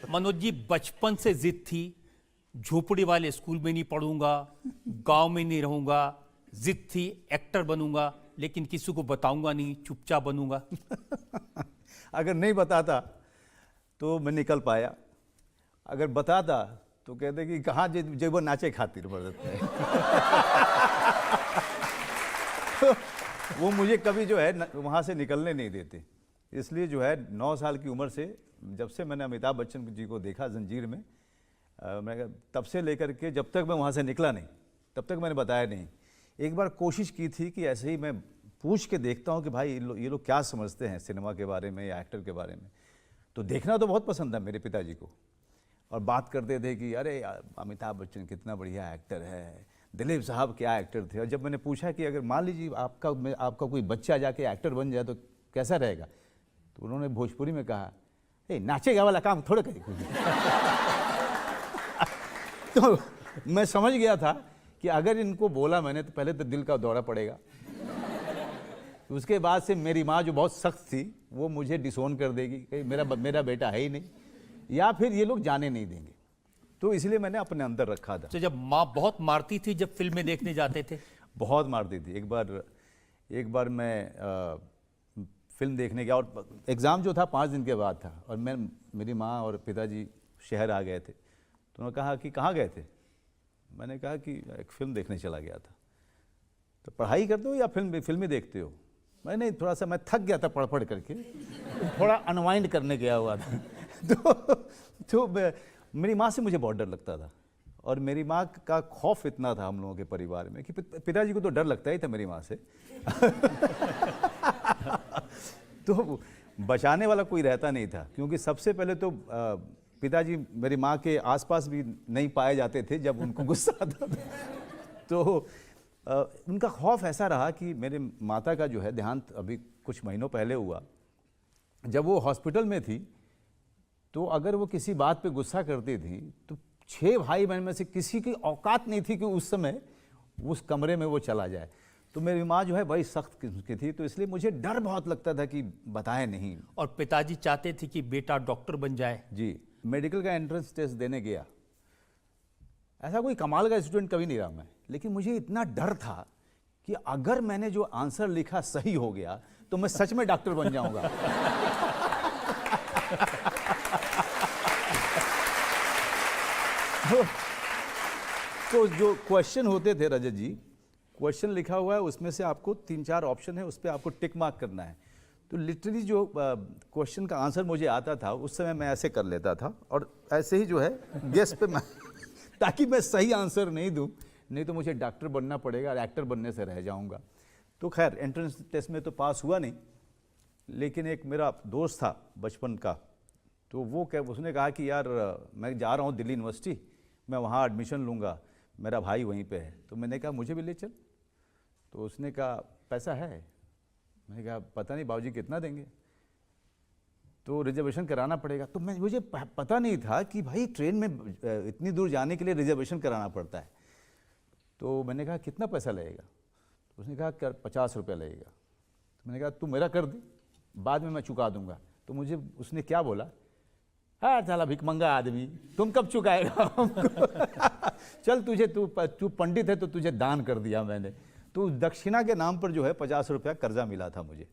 मनोज जी, बचपन से जिद थी, झोपड़ी वाले स्कूल में नहीं पढ़ूंगा, गांव में नहीं रहूंगा, जिद थी एक्टर बनूंगा, लेकिन किसी को बताऊंगा नहीं, चुपचाप बनूंगा। अगर नहीं बताता तो मैं निकल पाया, अगर बताता तो कहते कि कहाँ जेब नाचे खातिर पड़ते हैं। तो वो मुझे कभी जो है वहाँ से निकलने नहीं देते। इसलिए जो है 9 साल की उम्र से, जब से मैंने अमिताभ बच्चन जी को देखा जंजीर में, मैं तब से लेकर के जब तक मैं वहाँ से निकला नहीं, तब तक मैंने बताया नहीं। एक बार कोशिश की थी कि ऐसे ही मैं पूछ के देखता हूँ कि भाई ये लोग क्या समझते हैं सिनेमा के बारे में या एक्टर के बारे में। तो देखना तो बहुत पसंद था मेरे पिताजी को, और बात करते थे कि अरे अमिताभ बच्चन कितना बढ़िया एक्टर है, दिलीप साहब क्या एक्टर थे। और जब मैंने पूछा कि अगर मान लीजिए आपका कोई बच्चा जाके एक्टर बन जाए तो कैसा रहेगा, तो उन्होंने भोजपुरी में कहा, नाचेगा वाला काम थोड़ा करेगा। तो मैं समझ गया था कि अगर इनको बोला मैंने तो पहले तो दिल का दौरा पड़ेगा। उसके बाद से मेरी माँ जो बहुत सख्त थी वो मुझे डिसोन कर देगी कि मेरा बेटा है ही नहीं, या फिर ये लोग जाने नहीं देंगे। तो इसलिए मैंने अपने अंदर रखा था। तो जब माँ बहुत मारती थी जब फिल्में देखने जाते थे? बहुत मारती थी। एक बार मैं फिल्म देखने गया और एग्ज़ाम जो था 5 दिन के बाद था, और मेरी माँ और पिताजी शहर आ गए थे। तो उन्होंने कहा कि कहाँ गए थे? मैंने कहा कि एक फ़िल्म देखने चला गया था। तो पढ़ाई करते हो या फिल्म ही देखते हो? मैंने थोड़ा सा, मैं थक गया था पढ़ करके, थोड़ा अनवाइंड करने गया हुआ था। तो मेरी माँ से मुझे बहुत डर लगता था, और मेरी माँ का खौफ इतना था हम लोगों के परिवार में कि पिताजी को तो डर लगता ही था मेरी माँ से। तो बचाने वाला कोई रहता नहीं था, क्योंकि सबसे पहले तो पिताजी मेरी माँ के आसपास भी नहीं पाए जाते थे जब उनको गुस्सा आता था। तो उनका खौफ ऐसा रहा कि मेरे माता का जो है देहांत अभी कुछ महीनों पहले हुआ। जब वो हॉस्पिटल में थी तो अगर वो किसी बात पे गुस्सा करती थी तो 6 भाई बहन में से किसी की औकात नहीं थी कि उस समय उस कमरे में वो चला जाए। तो मेरी माँ जो है बड़ी सख्त किस्म की थी, तो इसलिए मुझे डर बहुत लगता था कि बताए नहीं। और पिताजी चाहते थे कि बेटा डॉक्टर बन जाए? जी, मेडिकल का एंट्रेंस टेस्ट देने गया। ऐसा कोई कमाल का स्टूडेंट कभी नहीं रहा मैं, लेकिन मुझे इतना डर था कि अगर मैंने जो आंसर लिखा सही हो गया तो मैं सच में डॉक्टर बन जाऊंगा। तो जो क्वेश्चन होते थे रजत जी, क्वेश्चन लिखा हुआ है, उसमें से आपको 3-4 ऑप्शन है, उस पर आपको टिक मार्क करना है। तो लिटरली जो क्वेश्चन का आंसर मुझे आता था उस समय मैं ऐसे कर लेता था, और ऐसे ही जो है गेस पे मैं ताकि मैं सही आंसर नहीं दूं, नहीं तो मुझे डॉक्टर बनना पड़ेगा और एक्टर बनने से रह जाऊंगा। तो खैर एंट्रेंस टेस्ट में तो पास हुआ नहीं, लेकिन एक मेरा दोस्त था बचपन का, तो उसने कहा कि यार मैं जा रहा हूँ दिल्ली यूनिवर्सिटी, मैं वहाँ एडमिशन लूँगा, मेरा भाई वहीं पे है। तो मैंने कहा मुझे भी ले चल। तो उसने कहा पैसा है? मैंने कहा पता नहीं बाबूजी कितना देंगे। तो रिजर्वेशन कराना पड़ेगा। तो मुझे पता नहीं था कि भाई ट्रेन में इतनी दूर जाने के लिए रिजर्वेशन कराना पड़ता है। तो मैंने कहा कितना पैसा लगेगा? तो उसने कहा 50 रुपये लगेगा। तो मैंने कहा तू मेरा कर दे, बाद में मैं चुका दूंगा। तो मुझे उसने क्या बोला, हाँ साला भिखमंगा आदमी, तुम कब चुकाएगा हमको? चल तू पंडित है तो तुझे दान कर दिया मैंने। तो दक्षिणा के नाम पर जो है 50 रुपया कर्जा मिला था मुझे।